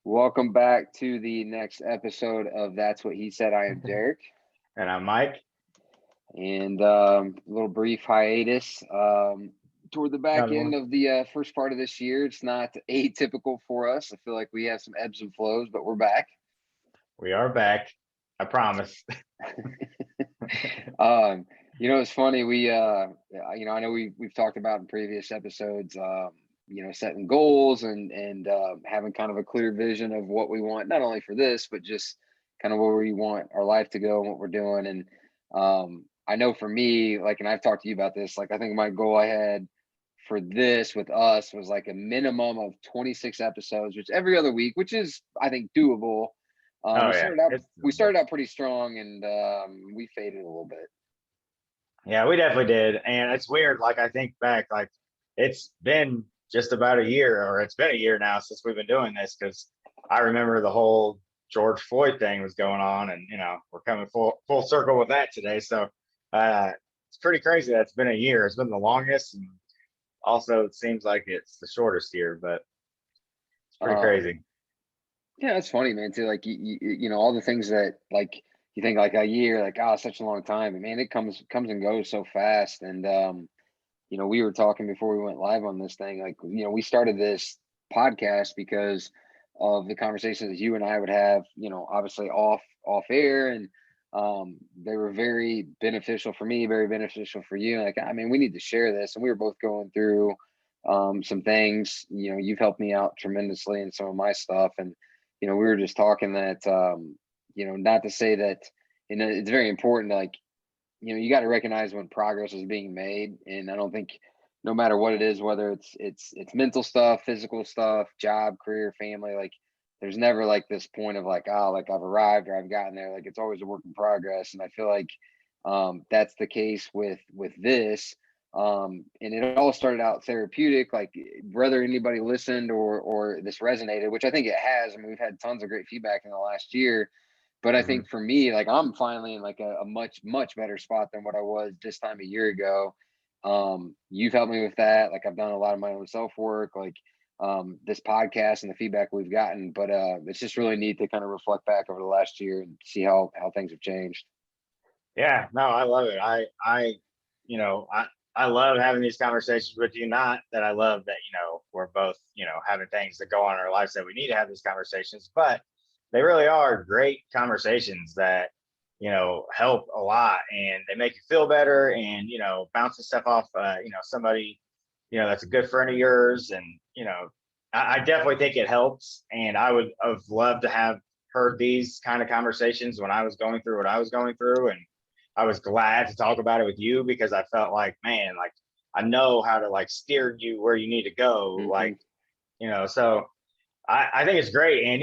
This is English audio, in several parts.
Welcome back to the next episode of That's What He Said. I am Derek. And I'm Mike. And a little brief hiatus toward the back Another end one. of the first part of this year. It's not atypical for us. I feel like we have some ebbs and flows, but we're back. We are back. I promise. It's funny. I know we've talked about in previous episodes, setting goals and having kind of a clear vision of what we want, not only for this, but just kind of where we want our life to go and what we're doing. And I know for me, like, and I've talked to you about this, like, I think my goal I had for this with us was like a minimum of 26 episodes, which every other week, which is, I think, doable. Oh We yeah, started out it's we doable. started out pretty strong, and we faded a little bit. Yeah, we definitely did. And it's weird. Like I think back, like it's been just about a year, or it's been a year now since we've been doing this, because I remember the whole George Floyd thing was going on, and we're coming full circle with that today. So it's pretty crazy that it's been a year. It's been the longest, and also it seems like it's the shortest year, but it's pretty Um, crazy. yeah, it's funny, man. Too, like all the things that like you think like a year, like such a long time, but man, it comes and goes so fast. And we were talking before we went live on this thing. Like, we started this podcast because of the conversations that you and I would have, obviously off air, and they were very beneficial for me, very beneficial for you. Like, I mean, we need to share this, and we were both going through some things. You've helped me out tremendously in some of my stuff, and we were just talking that not to say that it's very important to, like, you got to recognize when progress is being made. And I don't think, no matter what it is, whether it's mental stuff, physical stuff, job, career, family, like, there's never like this point of like, like I've arrived or I've gotten there. Like, it's always a work in progress. And I feel like that's the case with this. And it all started out therapeutic, like whether anybody listened or this resonated, which I think it has. I mean, we've had tons of great feedback in the last year, but I Mhm. think for me, like, I'm finally in like a much better spot than what I was this time a year ago. You've helped me with that. Like, I've done a lot of my own self work, like this podcast and the feedback we've gotten. But it's just really neat to kind of reflect back over the last year and see how things have changed. Yeah, no, I love it. You know, I, I love having these conversations with you. Not that I love that, we're both, having things that go on in our lives that we need to have these conversations, but they really are great conversations that, help a lot, and they make you feel better, and, bouncing stuff off, somebody, that's a good friend of yours. And, I definitely think it helps. And I would have loved to have heard these kind of conversations when I was going through what I was going through. And I was glad to talk about it with you, because I felt like, man, like I know how to like steer you where you need to go. Hmm. Like, so I think it's great. And,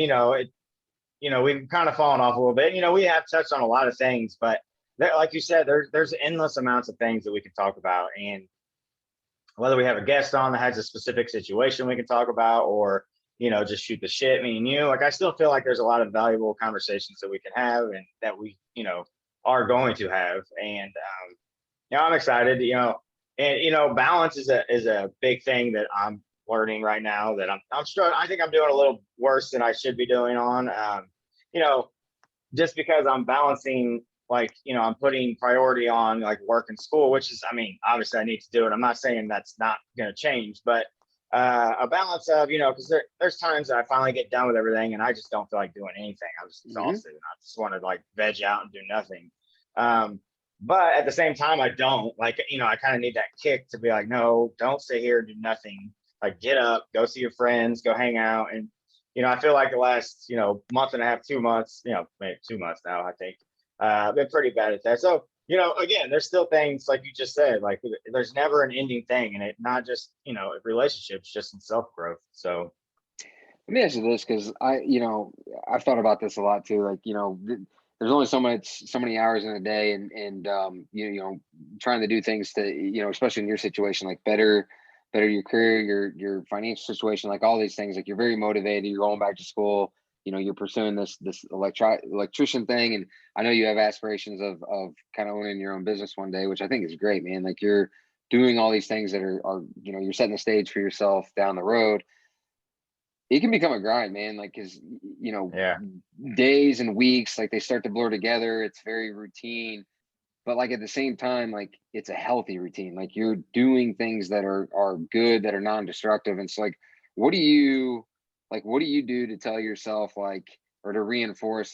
we've kind of fallen off a little bit. We have touched on a lot of things, but there, like you said, there's endless amounts of things that we can talk about. And whether we have a guest on that has a specific situation we can talk about, or, just shoot the shit, me and you, like, I still feel like there's a lot of valuable conversations that we can have, and that we, are going to have. And I'm excited. And balance is a big thing that I'm learning right now, that I'm struggling. I think I'm doing a little worse than I should be doing on. You know, just because I'm balancing, like, I'm putting priority on like work and school, which is, I mean, obviously I need to do it. I'm not saying that's not going to change, but a balance of, because there's times that I finally get done with everything and I just don't feel like doing anything. I'm just Hmm. exhausted and I just want to like veg out and do nothing. Um, but at the same time, I don't like, I kind of need that kick to be like, no, don't sit here and do nothing. Like, get up, go see your friends, go hang out. And I feel like the last, month and a half, 2 months, maybe 2 months now, I think, I've been pretty bad at that. So, again, there's still things like you just said, like there's never an ending thing, and it not just, relationships, just in self growth. So, Let me ask you this, because I've thought about this a lot too. Like, there's only so many hours in a day, and trying to do things to, especially in your situation, like better your career, your financial situation, like all these things. Like, you're very motivated. You're going back to school. You're pursuing this electrician thing, and I know you have aspirations of kind of owning your own business one day, which I think is great, man. Like, you're doing all these things that are you're setting the stage for yourself down the road. it can become a grind, man. Like, cause Yeah. days and weeks, like they start to blur together. It's very routine, but like at the same time, like it's a healthy routine. Like you're doing things that are good, that are non-destructive. And so what do you what do you do to tell yourself or to reinforce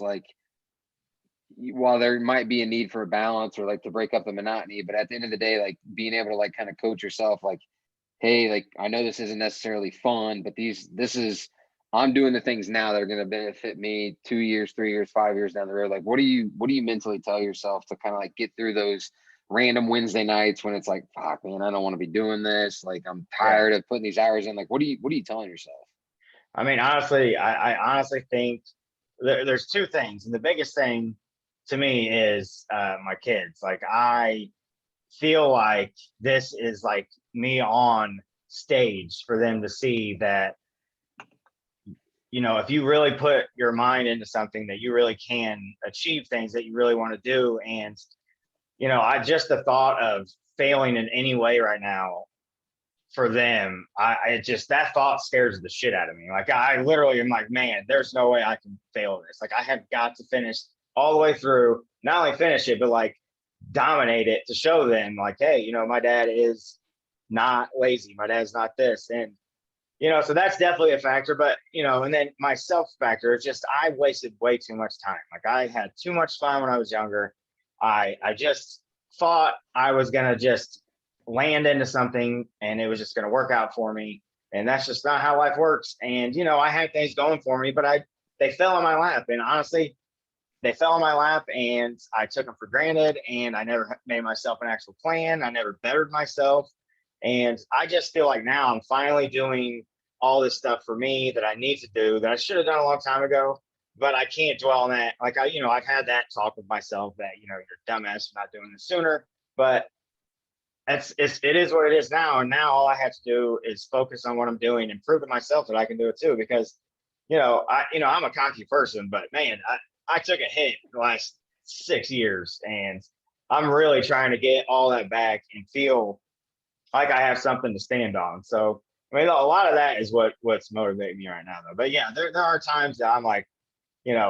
while there might be a need for a balance or like to break up the monotony, but at the end of the day, like being able to like kind of coach yourself, like, hey, like I know this isn't necessarily fun, but this is I'm doing the things now that are going to benefit me 2 years, 3 years, 5 years down the road. Like what do you mentally tell yourself to kind of like get through those random Wednesday nights when it's like, fuck man, I don't want to be doing this. Like I'm Yeah. tired of putting these hours in. Like what are you telling yourself? I mean, honestly, I honestly think there's two things. And the biggest thing to me is my kids. Like, I feel like this is like me on stage for them to see that, if you really put your mind into something, that you really can achieve things that you really want to do. And, I just the thought of failing in any way right now for them, I just that thought scares the shit out of me. Like, I literally am like, man, there's no way I can fail this. Like, I have got to finish all the way through, not only finish it, but like dominate it to show them, like, hey, my dad is not lazy. My dad's not this. And, so that's definitely a factor. But, and then my self factor is just I wasted way too much time. Like, I had too much fun when I was younger. I just thought I was gonna just land into something and it was just gonna work out for me. And that's just not how life works. And I had things going for me, but they fell in my lap. And honestly, they fell in my lap and I took them for granted. And I never made myself an actual plan. I never bettered myself. And I just feel like now I'm finally doing all this stuff for me that I need to do, that I should have done a long time ago. But I can't dwell on that. Like, I've had that talk with myself that, you're a dumbass for not doing this sooner. But it is what it is now. And now all I have to do is focus on what I'm doing and prove to myself that I can do it too. Because, I'm a cocky person, but man, I took a hit the last 6 years, and I'm really trying to get all that back and feel like I have something to stand on. So, I mean, a lot of that is what's motivating me right now, though. But yeah, there are times that I'm like,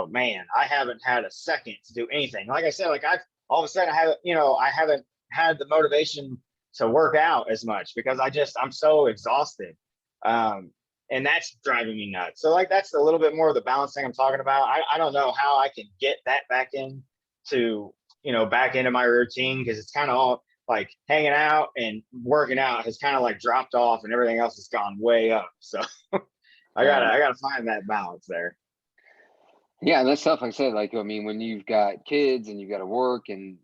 man, I haven't had a second to do anything. Like I said, like I've all of a sudden I haven't had the motivation to work out as much because I'm so exhausted. And that's driving me nuts. So like that's a little bit more of the balance thing I'm talking about. I don't know how I can get that back back into my routine, because it's kind of all like hanging out and working out has kind of like dropped off and everything else has gone way up. So Yeah. I gotta find that balance there. Yeah, and that's tough. Like I said, like I mean, when you've got kids and you've got to work and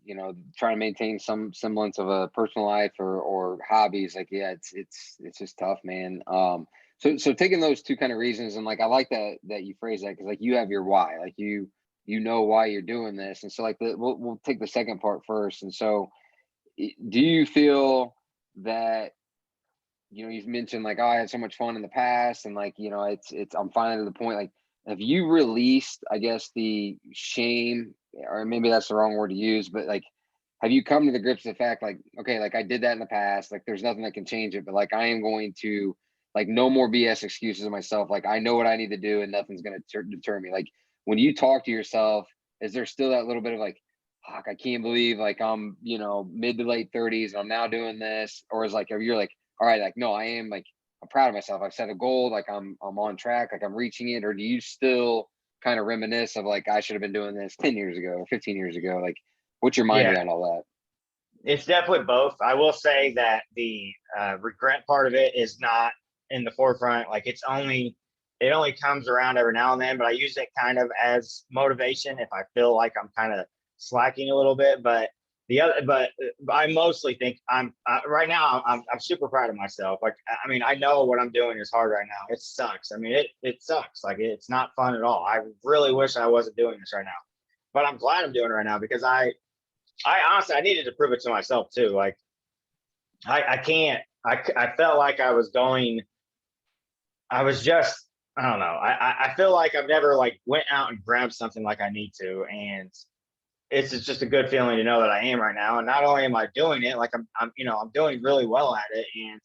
trying to maintain some semblance of a personal life or hobbies, like yeah, it's just tough, man. So taking those two kind of reasons and like I like that you phrase that because like you have your why, like you know why you're doing this, and so like we'll take the second part first. And so, do you feel that you've mentioned like, oh, I had so much fun in the past, and like, it's I'm finally to the point. Like, have you released, I guess, the shame, or maybe that's the wrong word to use, but like, have you come to the grips with the fact, like, okay, like I did that in the past, like there's nothing that can change it, but like I am going to like no more BS excuses of myself. Like I know what I need to do, and nothing's going to deter me. Like when you talk to yourself, is there still that little bit of like, fuck, I can't believe like I'm, mid to late 30s and I'm now doing this, or is like, are you like, all right, like, no, I am like, I'm proud of myself. I've set a goal, like I'm on track, like I'm reaching it, or do you still kind of reminisce of like I should have been doing this 10 years ago or 15 years ago? Like, what's your mind Yeah, around all it's definitely both. I will say that the regret part of it is not in the forefront. Like, it only comes around every now and then, but I use it kind of as motivation if I feel like I'm kind of slacking a little bit. But I mostly think right now. I'm super proud of myself. Like, I mean, I know what I'm doing is hard right now. It sucks. I mean, it sucks. Like, it's not fun at all. I really wish I wasn't doing this right now, but I'm glad I'm doing it right now because I honestly, I needed to prove it to myself too. Like, I can't, I felt like I was just, I don't know. I feel like I've never like went out and grabbed something like I need to. And it's just a good feeling to know that I am right now. And not only am I doing it, like I'm doing really well at it. And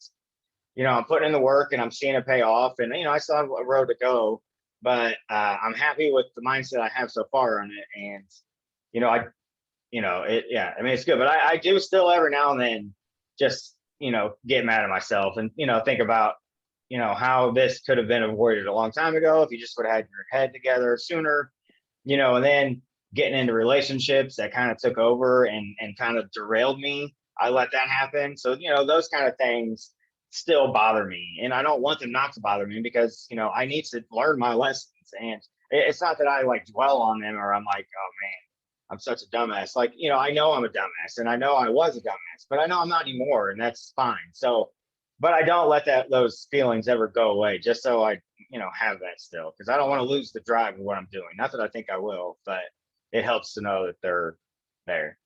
I'm putting in the work and I'm seeing it pay off, and I still have a road to go, but I'm happy with the mindset I have so far on it. And I yeah, I mean, it's good, but I do still every now and then just get mad at myself and think about how this could have been avoided a long time ago if you just would have had your head together sooner. And then getting into relationships that kind of took over and kind of derailed me. I let that happen. So, those kind of things still bother me. And I don't want them not to bother me because, I need to learn my lessons. And it's not that I like dwell on them or I'm like, oh man, I'm such a dumbass. Like, I know I'm a dumbass and I know I was a dumbass, but I know I'm not anymore, and that's fine. So, but I don't let those feelings ever go away just so I have that still, because I don't want to lose the drive of what I'm doing. Not that I think I will, but it helps to know that they're there.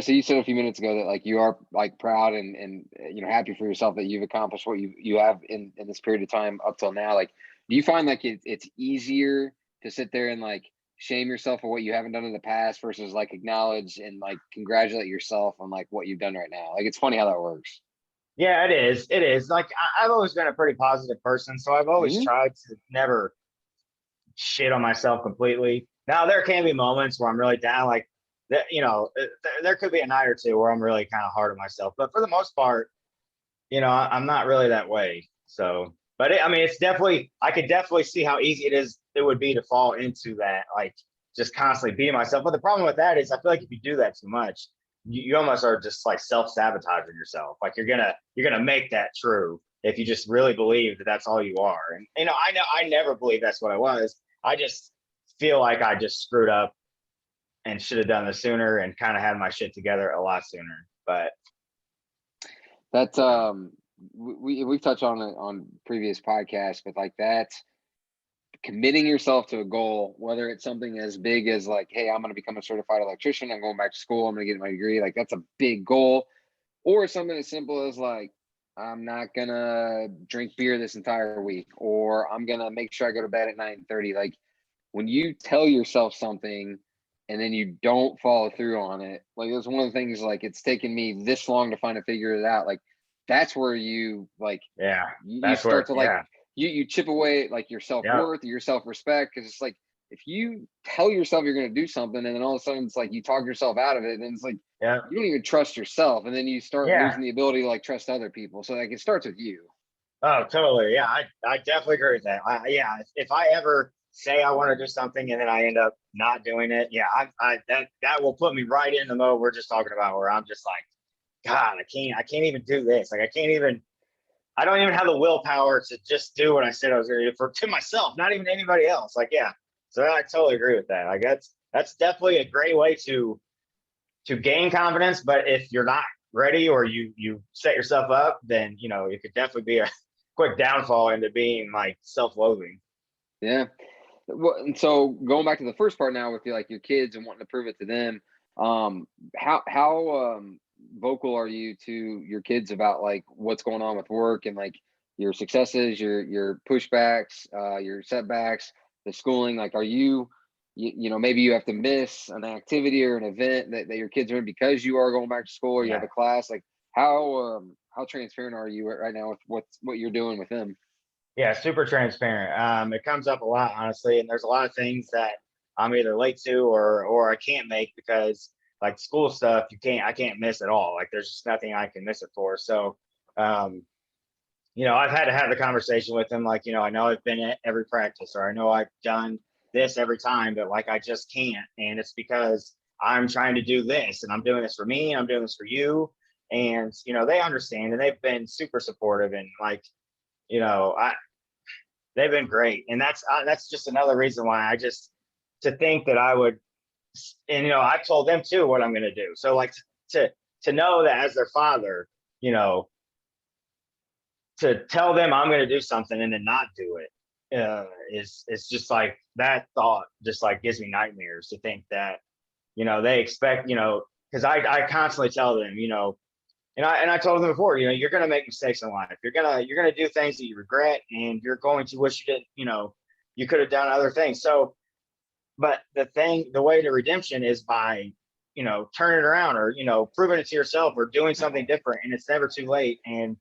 So you said a few minutes ago that like you are like proud and happy for yourself that you've accomplished what you have in this period of time up till now. Like, do you find like it's easier to sit there and like shame yourself for what you haven't done in the past versus like acknowledge and like congratulate yourself on like what you've done right now? Like, it's funny how that works. Yeah, it is. It is. Like I've always been a pretty positive person, so I've always Hmm. tried to never shit on myself completely. Now there can be moments where I'm really down, like that. There could be a night or two where I'm really kind of hard on myself, but for the most part, I'm not really that way. So, but I mean, it's definitely, I could definitely see how easy it would be to fall into that, like just constantly beating myself. But the problem with that is, I feel like if you do that too much, you almost are just like self-sabotaging yourself. Like you're gonna make that true if you just really believe that that's all you are. And I never believed that's what I was. I just feel like I just screwed up and should have done this sooner and kind of had my shit together a lot sooner. But That's you know, we've touched on it on previous podcasts, but like that's committing yourself to a goal, whether it's something as big as like, hey, I'm going to become a certified electrician, I'm going back to school, I'm going to get my degree, like that's a big goal, or something as simple as like, I'm not going to drink beer this entire week, or I'm going to make sure I go to bed at 9:30. Like, when you tell yourself something and then you don't follow through on it, like it's one of the things, like it's taken me this long to find to figure it out. Like, that's where you like yeah, you that's start where, to like yeah, you chip away at like your yeah, self-worth, your self-respect, because it's like if you tell yourself you're going to do something and then all of a sudden it's like you talk yourself out of it, and it's like yeah, you don't even trust yourself, and then you start yeah. losing the ability to like trust other people. So like it starts with you. Oh, totally. Yeah, I definitely agree with that. Yeah, if I ever say I want to do something and then I end up not doing it, yeah, that will put me right in the mode we're just talking about, where I'm just like, God, I can't even do this. Like, I don't even have the willpower to just do what I said I was going to do for to myself, not even anybody else. Like, yeah, so I totally agree with that. Like, that's definitely a great way to gain confidence. But if you're not ready or you set yourself up, then it could definitely be a quick downfall into being like self-loathing. Yeah. Well, and so going back to the first part now with like your kids and wanting to prove it to them, how vocal are you to your kids about like what's going on with work and like your successes, your pushbacks, your setbacks, the schooling? Like, are maybe you have to miss an activity or an event that your kids are in because you are going back to school or you have Yeah. a class? Like, how transparent are you right now with what you're doing with them? Yeah, super transparent. It comes up a lot, honestly, and there's a lot of things that I'm either late to or I can't make because like school stuff, I can't miss at all. Like there's just nothing I can miss it for. So, um, I've had to have the conversation with them, like, I know I've been at every practice or I know I've done this every time, but like I just can't, and it's because I'm trying to do this and I'm doing this for me, I'm doing this for you, and they understand and they've been super supportive and like I they've been great, and that's just another reason why I just to think that I would, and I've told them too what I'm going to do. So like to to know that as their father, you know, to tell them I'm going to do something and then not do it is just like that thought just like gives me nightmares to think that they expect because I constantly tell them and I told them before, you're gonna make mistakes in life. You're gonna do things that you regret, and you're going to wish you didn't. You could have done other things. So, but the way to redemption is by turning it around or proving it to yourself or doing something different. And it's never too late. And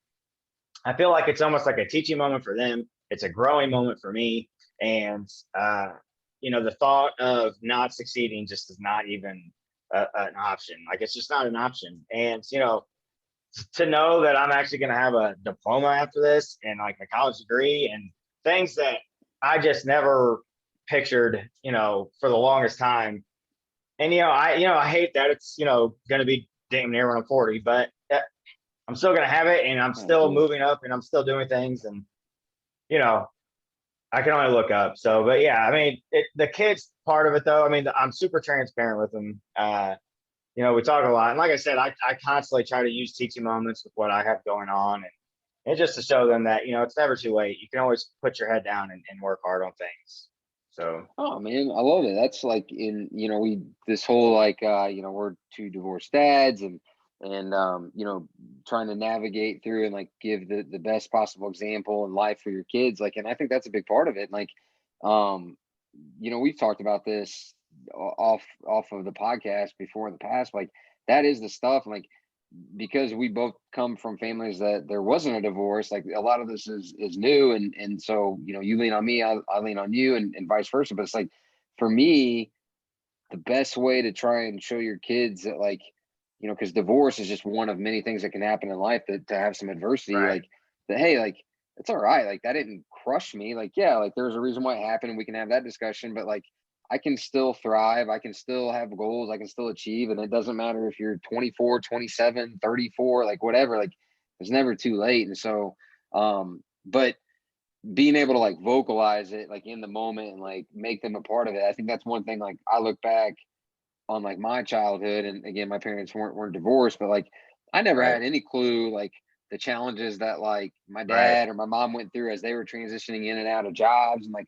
I feel like it's almost like a teaching moment for them. It's a growing moment for me. And, the thought of not succeeding just is not even an option. Like, it's just not an option. And, to know that I'm actually going to have a diploma after this and like a college degree and things that I just never pictured, for the longest time. And, I hate that it's, going to be damn near when I'm 40, but I'm still going to have it, and I'm Oh, still dude. moving up, and I'm still doing things. And, you know, I can only look up. So, but yeah, I mean, the kids part of it though, I mean, I'm super transparent with them. We talk a lot. And like I said, I constantly try to use teaching moments with what I have going on. And just to show them that, it's never too late. You can always put your head down and work hard on things. So, Oh man, I love it. That's like we this whole like we're two divorced dads and trying to navigate through and like give the best possible example in life for your kids. Like, and I think that's a big part of it. Like, um, we've talked about this off of the podcast before in the past. Like, that is the stuff. Like, because we both come from families that there wasn't a divorce, like a lot of this is new, and so you lean on me, I lean on you, and vice versa. But it's like, for me, the best way to try and show your kids that, like, because divorce is just one of many things that can happen in life, that to have some adversity, right, like, that, hey, like, it's all right, like, that didn't crush me, like, yeah, like, there's a reason why it happened, and we can have that discussion, but like, I can still thrive, I can still have goals, I can still achieve, and it doesn't matter if you're 24, 27, 34, like, whatever, like, it's never too late. And so, but being able to like vocalize it like in the moment and like make them a part of it, I think that's one thing. Like, I look back on like my childhood, and again, my parents weren't divorced, but like, I never right, had any clue like the challenges that like my right, dad or my mom went through as they were transitioning in and out of jobs. And like,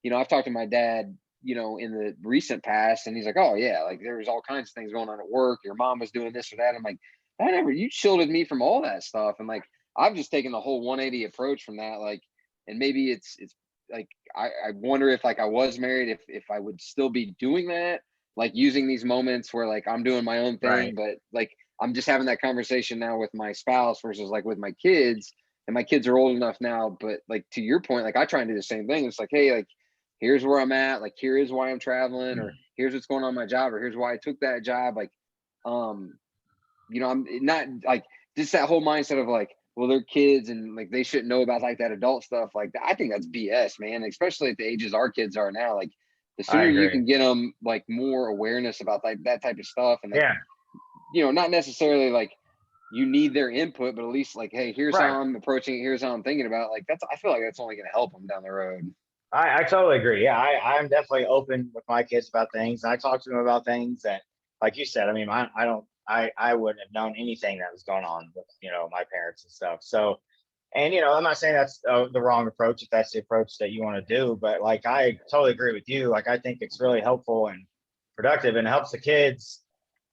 I've talked to my dad, in the recent past, and he's like, oh yeah, like, there was all kinds of things going on at work, your mom was doing this or that. I'm like, you shielded me from all that stuff. And like, I've just taken the whole 180 approach from that. Like, and maybe it's like, I wonder if like I was married, if I would still be doing that, like using these moments where like I'm doing my own thing, right, but like I'm just having that conversation now with my spouse versus like with my kids. And my kids are old enough now, but like, to your point, like, I try and do the same thing. It's like, hey, like, here's where I'm at, like, here is why I'm traveling, or here's what's going on in my job, or here's why I took that job. Like, um, I'm not like, just that whole mindset of like, well, they're kids and like they shouldn't know about like that adult stuff. Like, I think that's BS, man. Especially at the ages our kids are now. Like, the I sooner you agree. can get them like more awareness about like that type of stuff, and like, Yeah, not necessarily like you need their input, but at least like, hey, here's right. how I'm approaching it, here's how I'm thinking about it. Like, I feel like that's only going to help them down the road. I totally agree. Yeah, I'm definitely open with my kids about things. I talk to them about things that, like you said, I mean, I don't, I wouldn't have known anything that was going on with, my parents and stuff. So, and, I'm not saying that's the wrong approach if that's the approach that you want to do, but like, I totally agree with you. Like, I think it's really helpful and productive and helps the kids.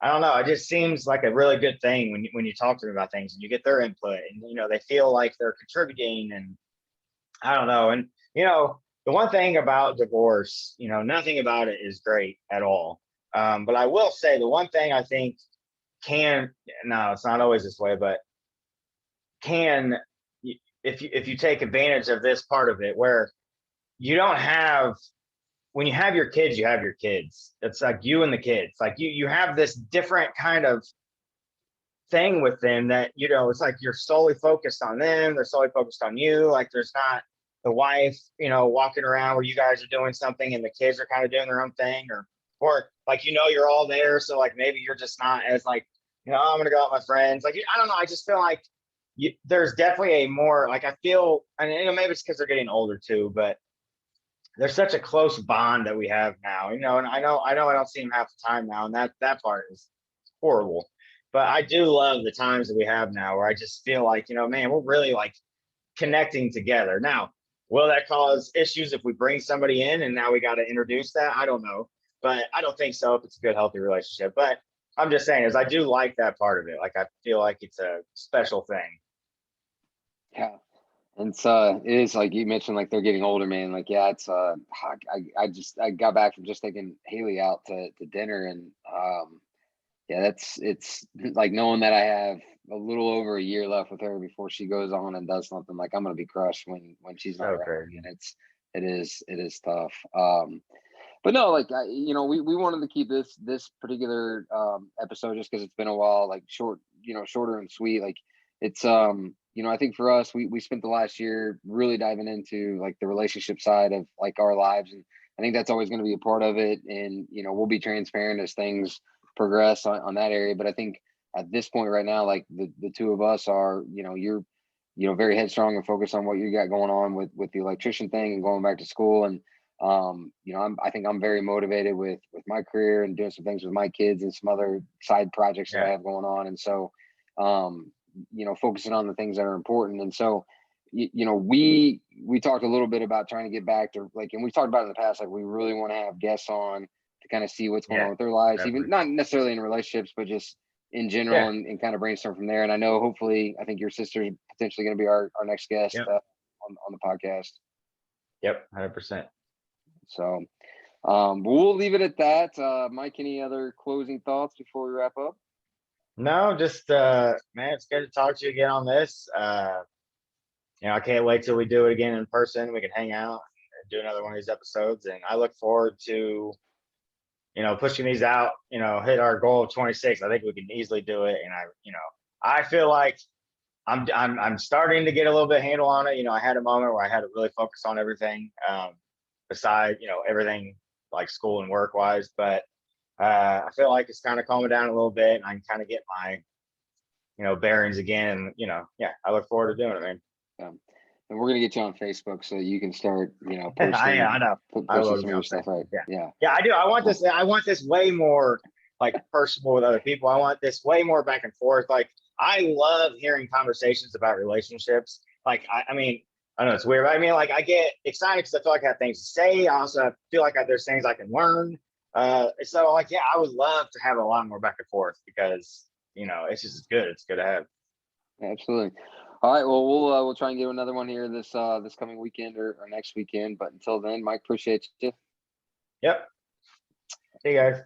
I don't know. It just seems like a really good thing when you talk to them about things and you get their input and, they feel like they're contributing. And I don't know. And, the one thing about divorce, nothing about it is great at all. But I will say the one thing I think can, no, it's not always this way, but can, if you take advantage of this part of it, where you don't have, when you have your kids, you have your kids. It's like you and the kids, like you have this different kind of thing with them that, it's like you're solely focused on them, they're solely focused on you. Like, there's not the wife, walking around where you guys are doing something and the kids are kind of doing their own thing, or like, you're all there, so like maybe you're just not as like, I'm gonna go out with my friends. Like, I don't know, I just feel like there's definitely a more, like, I feel, and maybe it's because they're getting older too, but there's such a close bond that we have now, and I know I don't see them half the time now, and that part is horrible. But I do love the times that we have now where I just feel like, man, we're really like connecting together. Now, will that cause issues if we bring somebody in and now we got to introduce that? I don't know, but I don't think so if it's a good, healthy relationship. But I'm just saying, is I do like that part of it. Like, I feel like it's a special thing. Yeah. And it's it is like you mentioned, like they're getting older, man. Like, yeah, it's I got back from just taking Haley out to dinner, and yeah, it's like knowing that I have a little over a year left with her before she goes on and does something. Like I'm gonna be crushed when she's not So around, crazy. and it is tough. But no, like we wanted to keep this particular episode just because it's been a while, like shorter and sweet. Like it's I think for us, we spent the last year really diving into like the relationship side of like our lives, and I think that's always going to be a part of it. And we'll be transparent as things progress on that area. But I think at this point right now, like the two of us are, you're very headstrong and focused on what you got going on with the electrician thing and going back to school. And I think I'm very motivated with my career and doing some things with my kids and some other side projects that I Yeah. have going on. And so focusing on the things that are important. And so we talked a little bit about trying to get back to like, and we've talked about it in the past, like we really want to have guests on to kind of see what's going on Yeah. with their lives, even Definitely. not necessarily in relationships, but just in general, Yeah. and kind of brainstorm from there. And I know hopefully I think your sister's potentially going to be our next guest Yep. on the podcast. Yep. 100%. So but we'll leave it at that. Mike, any other closing thoughts before we wrap up? No, just man, it's good to talk to you again on this. I can't wait till we do it again in person. We can hang out and do another one of these episodes. And I look forward to, pushing these out, hit our goal of 26. I think we can easily do it. And I feel like I'm starting to get a little bit handle on it. I had a moment where I had to really focus on everything, beside, everything like school and work wise. But I feel like it's kind of calming down a little bit and I can kind of get my, bearings again. Yeah, I look forward to doing it, man. Um, and we're gonna get you on Facebook so you can start, I know. I posting love some to be of your on stuff. Facebook. Right? Yeah. Yeah. Yeah, I do. I want this way more like personal with other people. I want this way more back and forth. Like I love hearing conversations about relationships. Like I mean, I know it's weird, but I mean, like I get excited because I feel like I have things to say. I also feel like there's things I can learn. So like, yeah, I would love to have a lot more back and forth because it's just good. It's good to have. Absolutely. All right. Well, we'll try and get another one here this coming weekend or next weekend. But until then, Mike, appreciate you. Yep. See you guys.